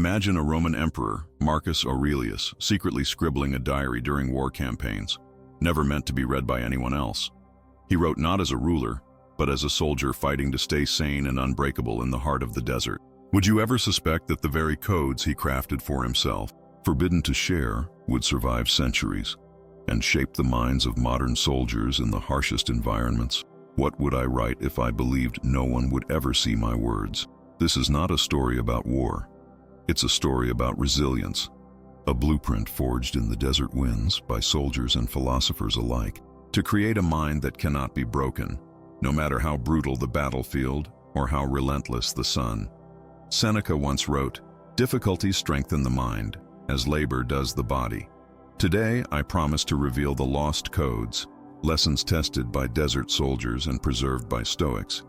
Imagine a Roman emperor, Marcus Aurelius, secretly scribbling a diary during war campaigns, never meant to be read by anyone else. He wrote not as a ruler, but as a soldier fighting to stay sane and unbreakable in the heart of the desert. Would you ever suspect that the very codes he crafted for himself, forbidden to share, would survive centuries and shape the minds of modern soldiers in the harshest environments? What would I write if I believed no one would ever see my words? This is not a story about war. It's a story about resilience, a blueprint forged in the desert winds by soldiers and philosophers alike, to create a mind that cannot be broken, no matter how brutal the battlefield or how relentless the sun. Seneca once wrote, "Difficulties strengthen the mind, as labor does the body." Today, I promise to reveal the lost codes, lessons tested by desert soldiers and preserved by Stoics,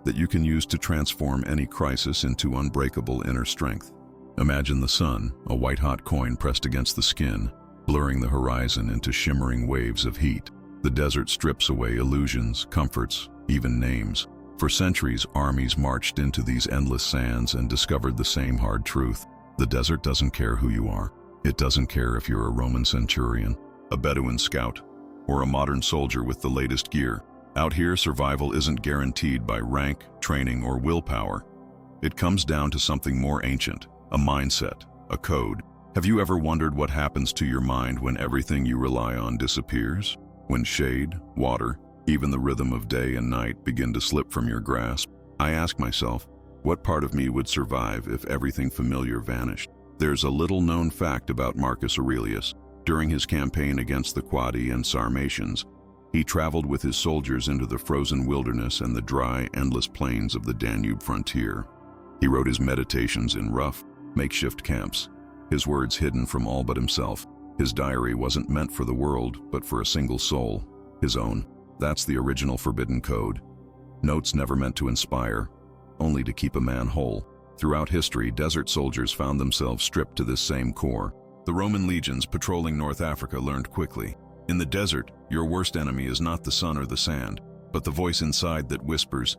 that you can use to transform any crisis into unbreakable inner strength. Imagine the sun, a white-hot coin pressed against the skin, blurring the horizon into shimmering waves of heat. The desert strips away illusions, comforts, even names. For centuries, armies marched into these endless sands and discovered the same hard truth. The desert doesn't care who you are. It doesn't care if you're a Roman centurion, a Bedouin scout, or a modern soldier with the latest gear. Out here, survival isn't guaranteed by rank, training, or willpower. It comes down to something more ancient, a mindset, a code. Have you ever wondered what happens to your mind when everything you rely on disappears? When shade, water, even the rhythm of day and night begin to slip from your grasp? I ask myself, what part of me would survive if everything familiar vanished? There's a little-known fact about Marcus Aurelius. During his campaign against the Quadi and Sarmatians, he traveled with his soldiers into the frozen wilderness and the dry, endless plains of the Danube frontier. He wrote his meditations in rough, makeshift camps, his words hidden from all but himself. His diary wasn't meant for the world, but for a single soul, his own. That's the original forbidden code. Notes never meant to inspire, only to keep a man whole. Throughout history, desert soldiers found themselves stripped to this same core. The Roman legions patrolling North Africa learned quickly. In the desert, your worst enemy is not the sun or the sand, but the voice inside that whispers,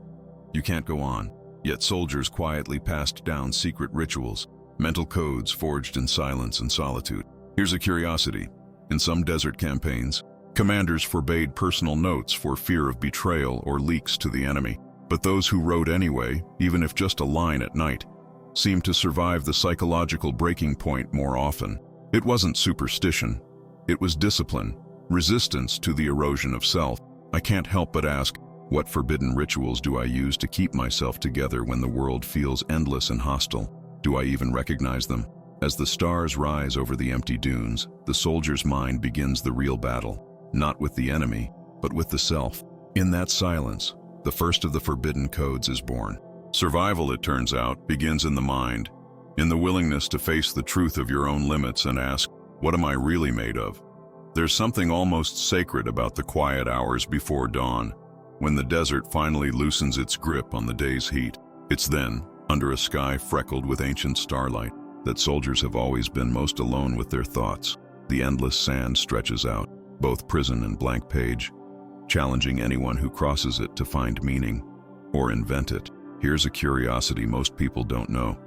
"You can't go on." Yet soldiers quietly passed down secret rituals, mental codes forged in silence and solitude. Here's a curiosity. In some desert campaigns, commanders forbade personal notes for fear of betrayal or leaks to the enemy. But those who wrote anyway, even if just a line at night, seemed to survive the psychological breaking point more often. It wasn't superstition. It was discipline, resistance to the erosion of self. I can't help but ask, what forbidden rituals do I use to keep myself together when the world feels endless and hostile? Do I even recognize them? As the stars rise over the empty dunes, the soldier's mind begins the real battle, not with the enemy, but with the self. In that silence, the first of the forbidden codes is born. Survival, it turns out, begins in the mind, in the willingness to face the truth of your own limits and ask, what am I really made of? There's something almost sacred about the quiet hours before dawn, when the desert finally loosens its grip on the day's heat. It's then, under a sky freckled with ancient starlight, that soldiers have always been most alone with their thoughts. The endless sand stretches out, both prison and blank page, challenging anyone who crosses it to find meaning or invent it. Here's a curiosity most people don't know.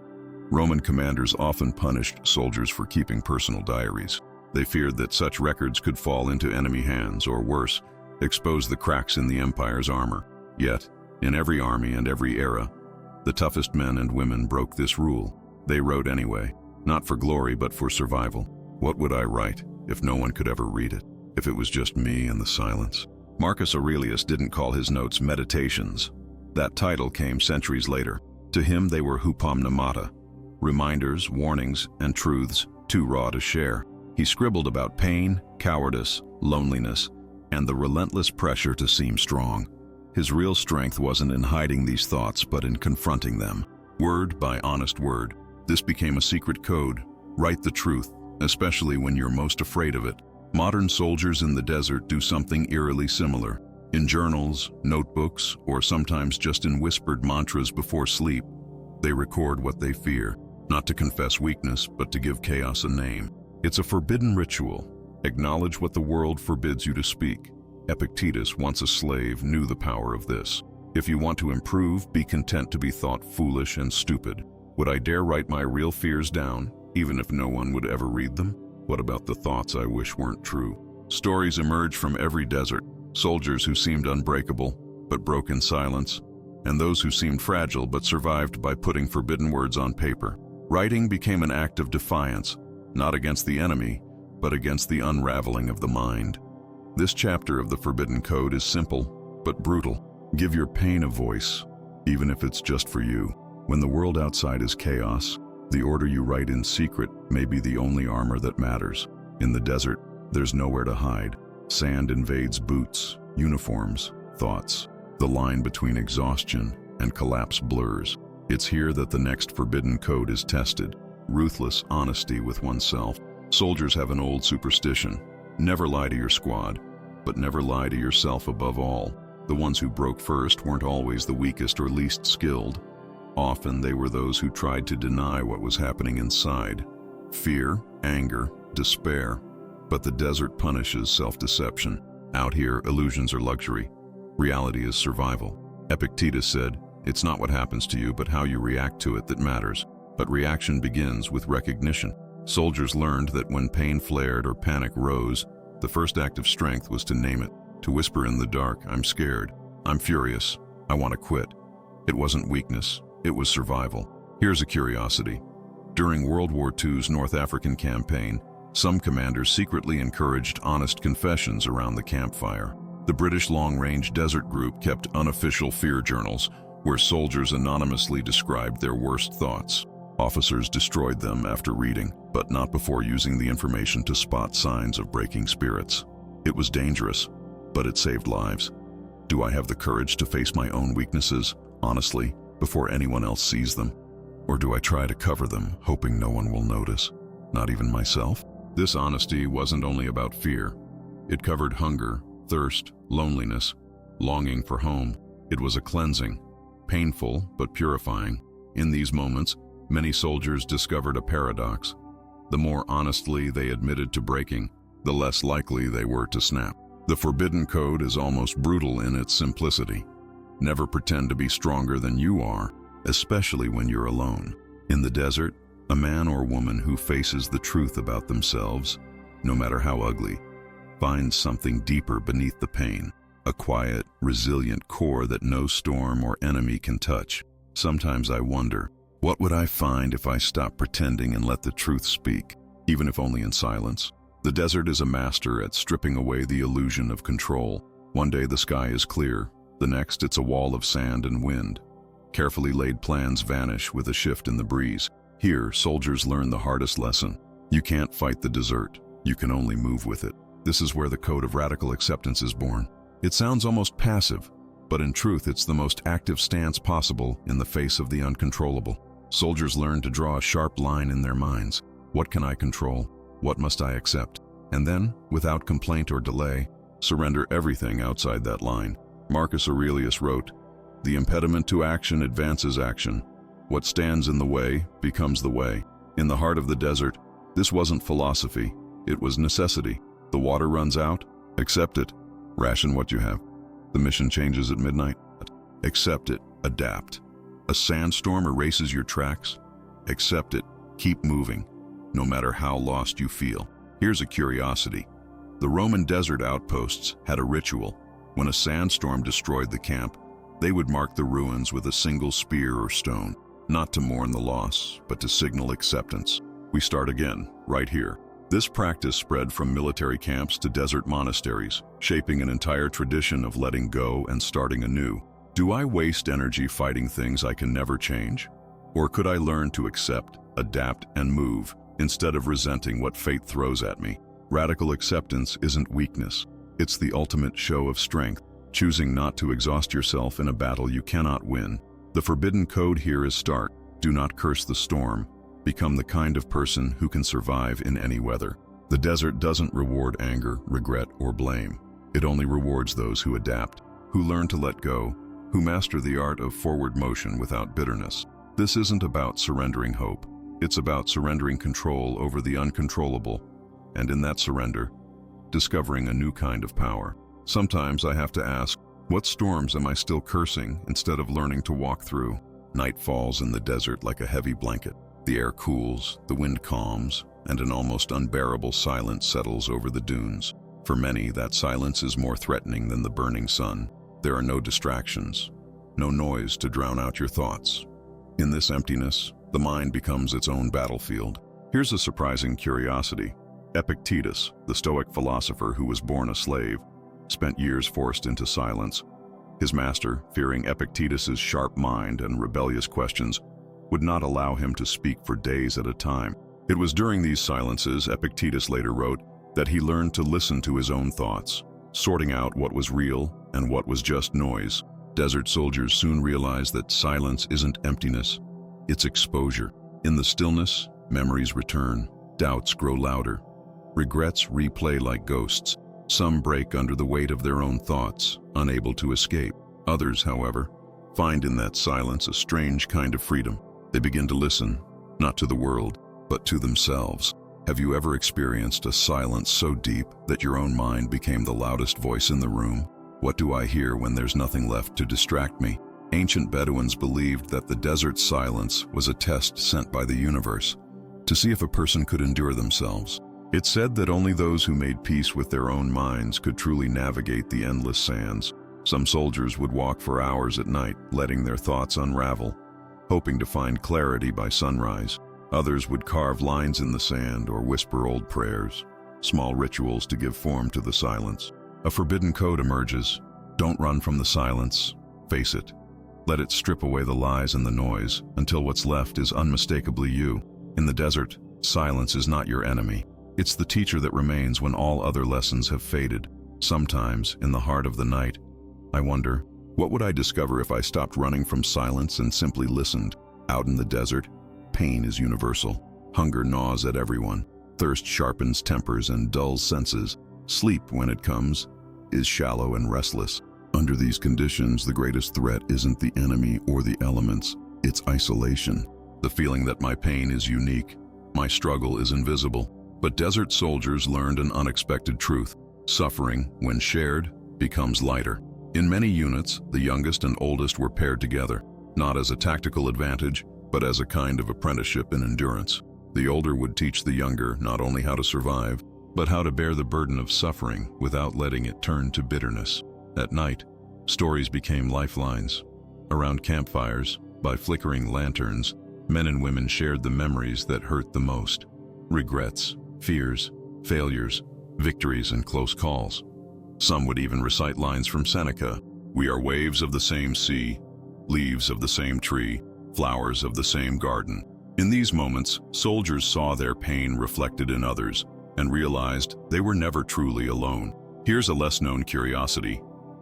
Roman commanders often punished soldiers for keeping personal diaries. They feared that such records could fall into enemy hands, or worse, expose the cracks in the empire's armor. Yet, in every army and every era, the toughest men and women broke this rule. They wrote anyway, not for glory but for survival. What would I write if no one could ever read it? If it was just me and the silence? Marcus Aurelius didn't call his notes meditations. That title came centuries later. To him they were hupomnemata, reminders, warnings, and truths too raw to share. He scribbled about pain, cowardice, loneliness, and the relentless pressure to seem strong. His real strength wasn't in hiding these thoughts, but in confronting them. Word by honest word. This became a secret code. Write the truth, especially when you're most afraid of it. Modern soldiers in the desert do something eerily similar. In journals, notebooks, or sometimes just in whispered mantras before sleep, they record what they fear, not to confess weakness, but to give chaos a name. It's a forbidden ritual. Acknowledge what the world forbids you to speak. Epictetus, once a slave, knew the power of this. If you want to improve, be content to be thought foolish and stupid. Would I dare write my real fears down, even if no one would ever read them? What about the thoughts I wish weren't true? Stories emerge from every desert, soldiers who seemed unbreakable, but broke in silence, and those who seemed fragile but survived by putting forbidden words on paper. Writing became an act of defiance, not against the enemy, but against the unraveling of the mind. This chapter of the Forbidden Code is simple, but brutal. Give your pain a voice, even if it's just for you. When the world outside is chaos, the order you write in secret may be the only armor that matters. In the desert, there's nowhere to hide. Sand invades boots, uniforms, thoughts. The line between exhaustion and collapse blurs. It's here that the next forbidden code is tested. Ruthless honesty with oneself. Soldiers have an old superstition. Never lie to your squad, but never lie to yourself above all. The ones who broke first weren't always the weakest or least skilled. Often they were those who tried to deny what was happening inside. Fear, anger, despair. But the desert punishes self-deception. Out here, illusions are luxury. Reality is survival. Epictetus said, "It's not what happens to you, but how you react to it that matters." But reaction begins with recognition. Soldiers learned that when pain flared or panic rose, the first act of strength was to name it, to whisper in the dark, "I'm scared, I'm furious, I want to quit." It wasn't weakness, it was survival. Here's a curiosity. During World War II's North African campaign, some commanders secretly encouraged honest confessions around the campfire. The British long-range desert group kept unofficial fear journals where soldiers anonymously described their worst thoughts. Officers destroyed them after reading, but not before using the information to spot signs of breaking spirits. It was dangerous, but it saved lives. Do I have the courage to face my own weaknesses, honestly, before anyone else sees them? Or do I try to cover them, hoping no one will notice, not even myself? This honesty wasn't only about fear. It covered hunger, thirst, loneliness, longing for home. It was a cleansing, painful but purifying. In these moments, many soldiers discovered a paradox. The more honestly they admitted to breaking, the less likely they were to snap. The Forbidden Code is almost brutal in its simplicity. Never pretend to be stronger than you are, especially when you're alone. In the desert, a man or woman who faces the truth about themselves, no matter how ugly, finds something deeper beneath the pain, a quiet, resilient core that no storm or enemy can touch. Sometimes I wonder, what would I find if I stopped pretending and let the truth speak, even if only in silence? The desert is a master at stripping away the illusion of control. One day the sky is clear, the next it's a wall of sand and wind. Carefully laid plans vanish with a shift in the breeze. Here, soldiers learn the hardest lesson. You can't fight the desert, you can only move with it. This is where the code of radical acceptance is born. It sounds almost passive, but in truth it's the most active stance possible in the face of the uncontrollable. Soldiers learn to draw a sharp line in their minds. What can I control? What must I accept? And then, without complaint or delay, surrender everything outside that line. Marcus Aurelius wrote, "The impediment to action advances action. What stands in the way becomes the way." In the heart of the desert, this wasn't philosophy, it was necessity. The water runs out, accept it. Ration what you have. The mission changes at midnight, accept it, adapt. A sandstorm erases your tracks, accept it, keep moving, no matter how lost you feel. Here's a curiosity. The Roman desert outposts had a ritual. When a sandstorm destroyed the camp, they would mark the ruins with a single spear or stone, not to mourn the loss, but to signal acceptance. We start again, right here. This practice spread from military camps to desert monasteries, shaping an entire tradition of letting go and starting anew. Do I waste energy fighting things I can never change? Or could I learn to accept, adapt, and move, instead of resenting what fate throws at me? Radical acceptance isn't weakness. It's the ultimate show of strength, choosing not to exhaust yourself in a battle you cannot win. The Forbidden Code here is stark. Do not curse the storm. Become the kind of person who can survive in any weather. The desert doesn't reward anger, regret, or blame. It only rewards those who adapt, who learn to let go, who master the art of forward motion without bitterness. This isn't about surrendering hope. It's about surrendering control over the uncontrollable, and in that surrender, discovering a new kind of power. Sometimes I have to ask, what storms am I still cursing instead of learning to walk through? Night falls in the desert like a heavy blanket. The air cools, the wind calms, and an almost unbearable silence settles over the dunes. For many, that silence is more threatening than the burning sun. There are no distractions, no noise to drown out your thoughts. In this emptiness, the mind becomes its own battlefield. Here's a surprising curiosity. Epictetus, the Stoic philosopher who was born a slave, spent years forced into silence. His master, fearing Epictetus's sharp mind and rebellious questions, would not allow him to speak for days at a time. It was during these silences, Epictetus later wrote, that he learned to listen to his own thoughts, sorting out what was real and what was just noise. Desert soldiers soon realized that silence isn't emptiness, it's exposure. In the stillness, memories return, doubts grow louder, regrets replay like ghosts. Some break under the weight of their own thoughts, unable to escape. Others, however, find in that silence a strange kind of freedom. They begin to listen, not to the world, but to themselves. Have you ever experienced a silence so deep that your own mind became the loudest voice in the room? What do I hear when there's nothing left to distract me? Ancient Bedouins believed that the desert silence was a test sent by the universe to see if a person could endure themselves. It's said that only those who made peace with their own minds could truly navigate the endless sands. Some soldiers would walk for hours at night, letting their thoughts unravel, hoping to find clarity by sunrise. Others would carve lines in the sand or whisper old prayers, small rituals to give form to the silence. A forbidden code emerges. Don't run from the silence. Face it. Let it strip away the lies and the noise until what's left is unmistakably you. In the desert, silence is not your enemy. It's the teacher that remains when all other lessons have faded. Sometimes, in the heart of the night, I wonder, what would I discover if I stopped running from silence and simply listened? Out in the desert, pain is universal. Hunger gnaws at everyone. Thirst sharpens tempers and dulls senses. Sleep, when it comes, is shallow and restless. Under these conditions, the greatest threat isn't the enemy or the elements, it's isolation. The feeling that my pain is unique, my struggle is invisible. But desert soldiers learned an unexpected truth. Suffering, when shared, becomes lighter. In many units, the youngest and oldest were paired together, not as a tactical advantage, but as a kind of apprenticeship in endurance. The older would teach the younger not only how to survive, but how to bear the burden of suffering without letting it turn to bitterness. At night, stories became lifelines. Around campfires, by flickering lanterns, men and women shared the memories that hurt the most. Regrets, fears, failures, victories, and close calls. Some would even recite lines from Seneca. We are waves of the same sea, leaves of the same tree, flowers of the same garden. In these moments, soldiers saw their pain reflected in others and realized they were never truly alone. Here's a less-known curiosity.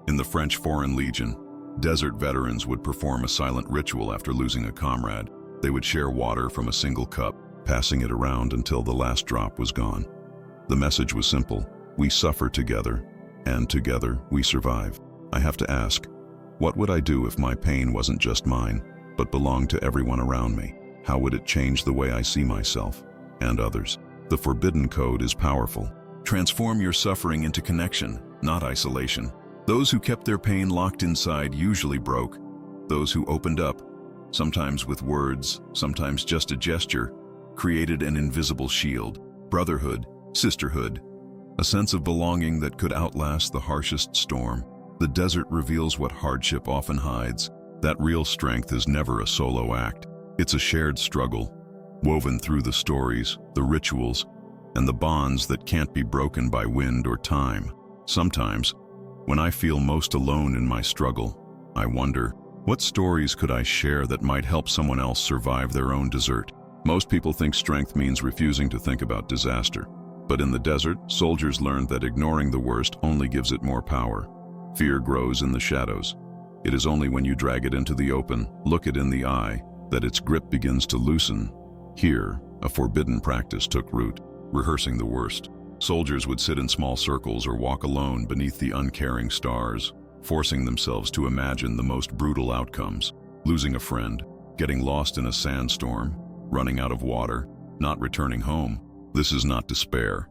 In the French Foreign Legion, desert veterans would perform a silent ritual after losing a comrade. They would share water from a single cup, passing it around until the last drop was gone. The message was simple: we suffer together, and together we survive. I have to ask, what would I do if my pain wasn't just mine, but belonged to everyone around me? How would it change the way I see myself and others? The forbidden code is powerful. Transform your suffering into connection, not isolation. Those who kept their pain locked inside usually broke. Those who opened up, sometimes with words, sometimes just a gesture, created an invisible shield. Brotherhood, sisterhood, a sense of belonging that could outlast the harshest storm. The desert reveals what hardship often hides. That real strength is never a solo act. It's a shared struggle, woven through the stories, the rituals, and the bonds that can't be broken by wind or time. Sometimes, when I feel most alone in my struggle, I wonder, what stories could I share that might help someone else survive their own desert? Most people think strength means refusing to think about disaster. But in the desert, soldiers learned that ignoring the worst only gives it more power. Fear grows in the shadows. It is only when you drag it into the open, look it in the eye, that its grip begins to loosen. Here, a forbidden practice took root, rehearsing the worst. Soldiers would sit in small circles or walk alone beneath the uncaring stars, forcing themselves to imagine the most brutal outcomes: losing a friend, getting lost in a sandstorm, running out of water, not returning home. This is not despair.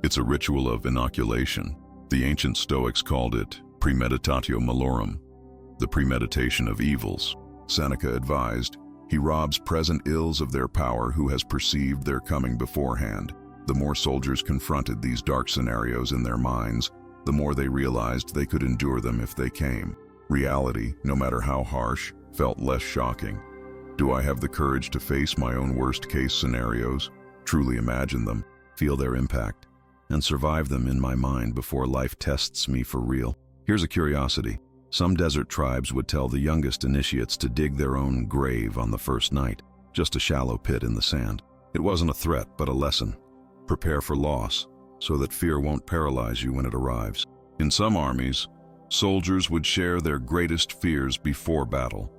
It's a ritual of inoculation. The ancient Stoics called it premeditatio malorum, the premeditation of evils. Seneca advised, "He robs present ills of their power who has perceived their coming beforehand." The more soldiers confronted these dark scenarios in their minds, the more they realized they could endure them if they came. Reality, no matter how harsh, felt less shocking. Do I have the courage to face my own worst-case scenarios, truly imagine them, feel their impact, and survive them in my mind before life tests me for real? Here's a curiosity. Some desert tribes would tell the youngest initiates to dig their own grave on the first night, just a shallow pit in the sand. It wasn't a threat, but a lesson. Prepare for loss, so that fear won't paralyze you when it arrives. In some armies, soldiers would share their greatest fears before battle,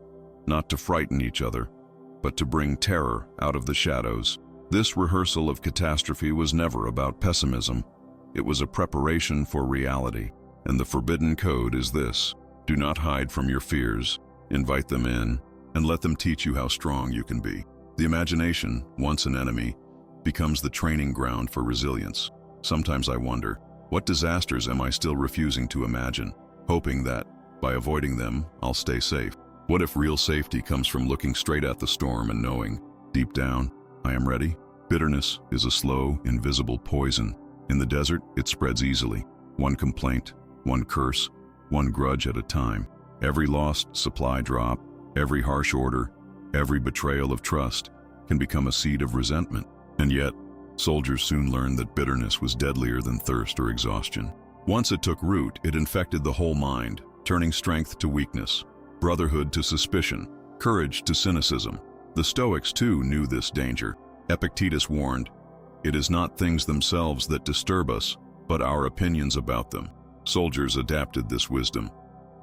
not to frighten each other, but to bring terror out of the shadows. This rehearsal of catastrophe was never about pessimism. It was a preparation for reality. And the forbidden code is this: do not hide from your fears, invite them in, and let them teach you how strong you can be. The imagination, once an enemy, becomes the training ground for resilience. Sometimes I wonder, what disasters am I still refusing to imagine, hoping that, by avoiding them, I'll stay safe? What if real safety comes from looking straight at the storm and knowing, deep down, I am ready? Bitterness is a slow, invisible poison. In the desert, it spreads easily. One complaint, one curse, one grudge at a time. Every lost supply drop, every harsh order, every betrayal of trust can become a seed of resentment. And yet, soldiers soon learned that bitterness was deadlier than thirst or exhaustion. Once it took root, it infected the whole mind, turning strength to weakness, brotherhood to suspicion, courage to cynicism. The Stoics, too, knew this danger. Epictetus warned, "It is not things themselves that disturb us, but our opinions about them." Soldiers adapted this wisdom.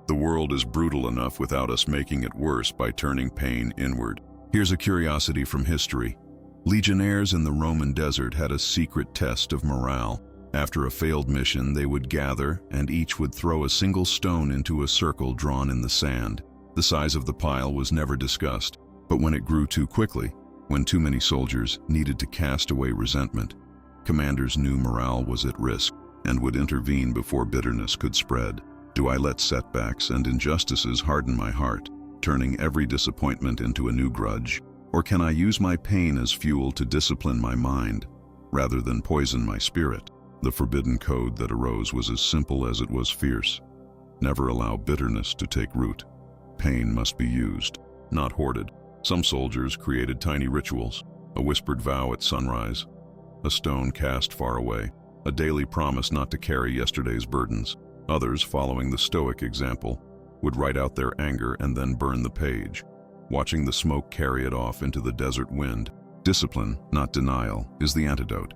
The world is brutal enough without us making it worse by turning pain inward. Here's a curiosity from history. Legionnaires in the Roman desert had a secret test of morale. After a failed mission, they would gather, and each would throw a single stone into a circle drawn in the sand. The size of the pile was never discussed, but when it grew too quickly, when too many soldiers needed to cast away resentment, commanders knew morale was at risk and would intervene before bitterness could spread. Do I let setbacks and injustices harden my heart, turning every disappointment into a new grudge? Or can I use my pain as fuel to discipline my mind, rather than poison my spirit? The forbidden code that arose was as simple as it was fierce. Never allow bitterness to take root. Pain must be used, not hoarded. Some soldiers created tiny rituals, a whispered vow at sunrise, a stone cast far away, a daily promise not to carry yesterday's burdens. Others, following the Stoic example, would write out their anger and then burn the page, watching the smoke carry it off into the desert wind. Discipline, not denial, is the antidote.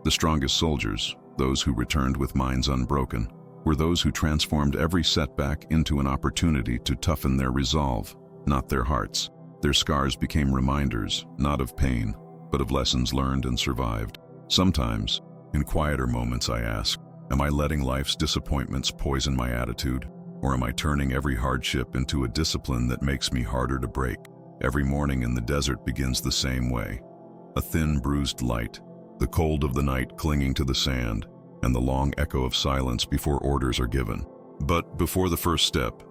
The strongest soldiers, those who returned with minds unbroken, were those who transformed every setback into an opportunity to toughen their resolve, not their hearts. Their scars became reminders, not of pain, but of lessons learned and survived. Sometimes, in quieter moments, I ask, am I letting life's disappointments poison my attitude? Or am I turning every hardship into a discipline that makes me harder to break? Every morning in the desert begins the same way. A thin, bruised light, the cold of the night clinging to the sand, and the long echo of silence before orders are given. But before the first step,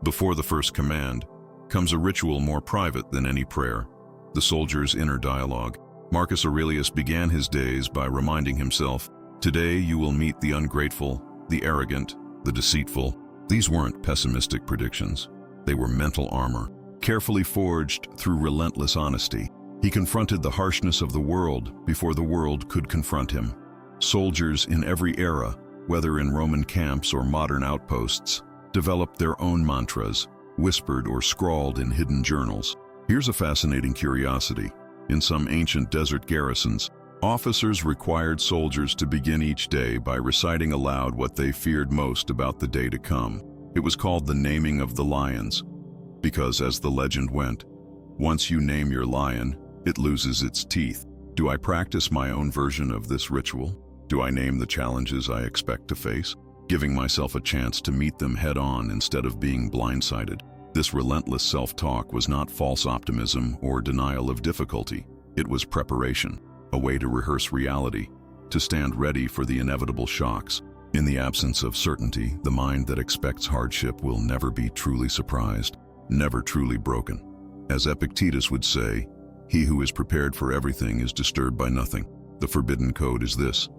before the first command, comes a ritual more private than any prayer, the soldier's inner dialogue. Marcus Aurelius began his days by reminding himself, "Today you will meet the ungrateful, the arrogant, the deceitful." These weren't pessimistic predictions. They were mental armor, carefully forged through relentless honesty. He confronted the harshness of the world before the world could confront him. Soldiers in every era, whether in Roman camps or modern outposts, developed their own mantras, whispered or scrawled in hidden journals. Here's a fascinating curiosity. In some ancient desert garrisons, officers required soldiers to begin each day by reciting aloud what they feared most about the day to come. It was called the naming of the lions, because as the legend went, once you name your lion, it loses its teeth. Do I practice my own version of this ritual? Do I name the challenges I expect to face, giving myself a chance to meet them head-on instead of being blindsided? This relentless self-talk was not false optimism or denial of difficulty. It was preparation, a way to rehearse reality, to stand ready for the inevitable shocks. In the absence of certainty, the mind that expects hardship will never be truly surprised, never truly broken. As Epictetus would say, he who is prepared for everything is disturbed by nothing. The forbidden code is this: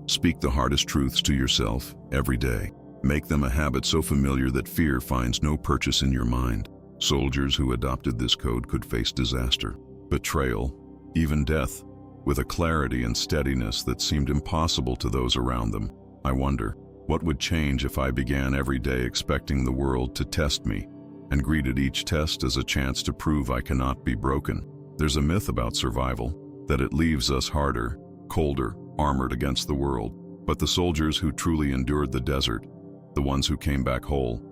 speak the hardest truths to yourself every day. Make them a habit so familiar that fear finds no purchase in your mind. Soldiers who adopted this code could face disaster, betrayal, even death, with a clarity and steadiness that seemed impossible to those around them. I wonder, what would change if I began every day expecting the world to test me, and greeted each test as a chance to prove I cannot be broken? There's a myth about survival, that it leaves us harder, colder, armored against the world. But the soldiers who truly endured the desert, the ones who came back whole,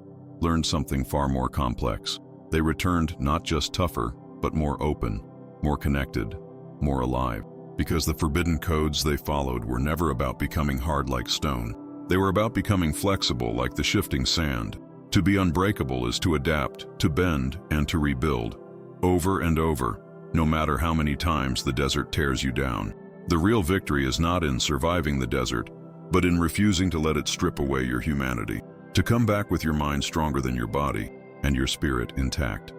learned something far more complex. They returned not just tougher, but more open, more connected, more alive. Because the forbidden codes they followed were never about becoming hard like stone. They were about becoming flexible like the shifting sand. To be unbreakable is to adapt, to bend, and to rebuild, over and over, no matter how many times the desert tears you down. The real victory is not in surviving the desert, but in refusing to let it strip away your humanity. To come back with your mind stronger than your body, and your spirit intact.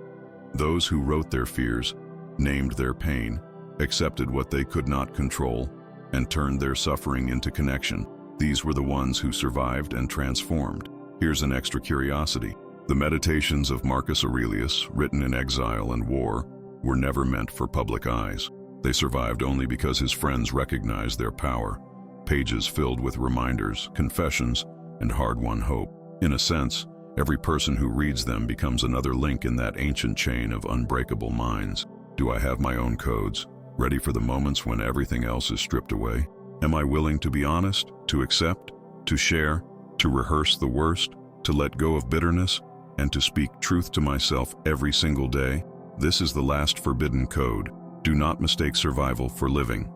Those who wrote their fears, named their pain, accepted what they could not control, and turned their suffering into connection. These were the ones who survived and transformed. Here's an extra curiosity. The meditations of Marcus Aurelius, written in exile and war, were never meant for public eyes. They survived only because his friends recognized their power. Pages filled with reminders, confessions, and hard-won hope. In a sense, every person who reads them becomes another link in that ancient chain of unbreakable minds. Do I have my own codes, ready for the moments when everything else is stripped away? Am I willing to be honest, to accept, to share, to rehearse the worst, to let go of bitterness, and to speak truth to myself every single day? This is the last forbidden code. Do not mistake survival for living.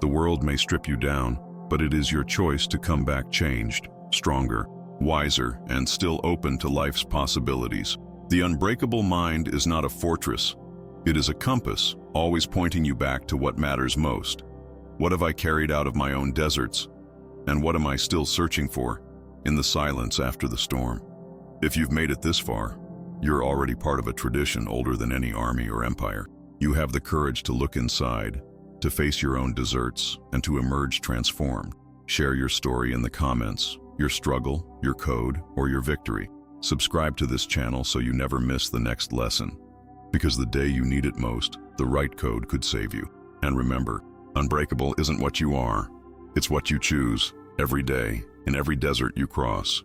The world may strip you down, but it is your choice to come back changed, stronger, wiser, and still open to life's possibilities. The unbreakable mind is not a fortress. It is a compass, always pointing you back to what matters most. What have I carried out of my own deserts? And what am I still searching for in the silence after the storm? If you've made it this far, you're already part of a tradition older than any army or empire. You have the courage to look inside, to face your own deserts, and to emerge transformed. Share your story in the comments, your struggle, your code, or your victory. Subscribe to this channel so you never miss the next lesson. Because the day you need it most, the right code could save you. And remember, unbreakable isn't what you are. It's what you choose, every day, in every desert you cross.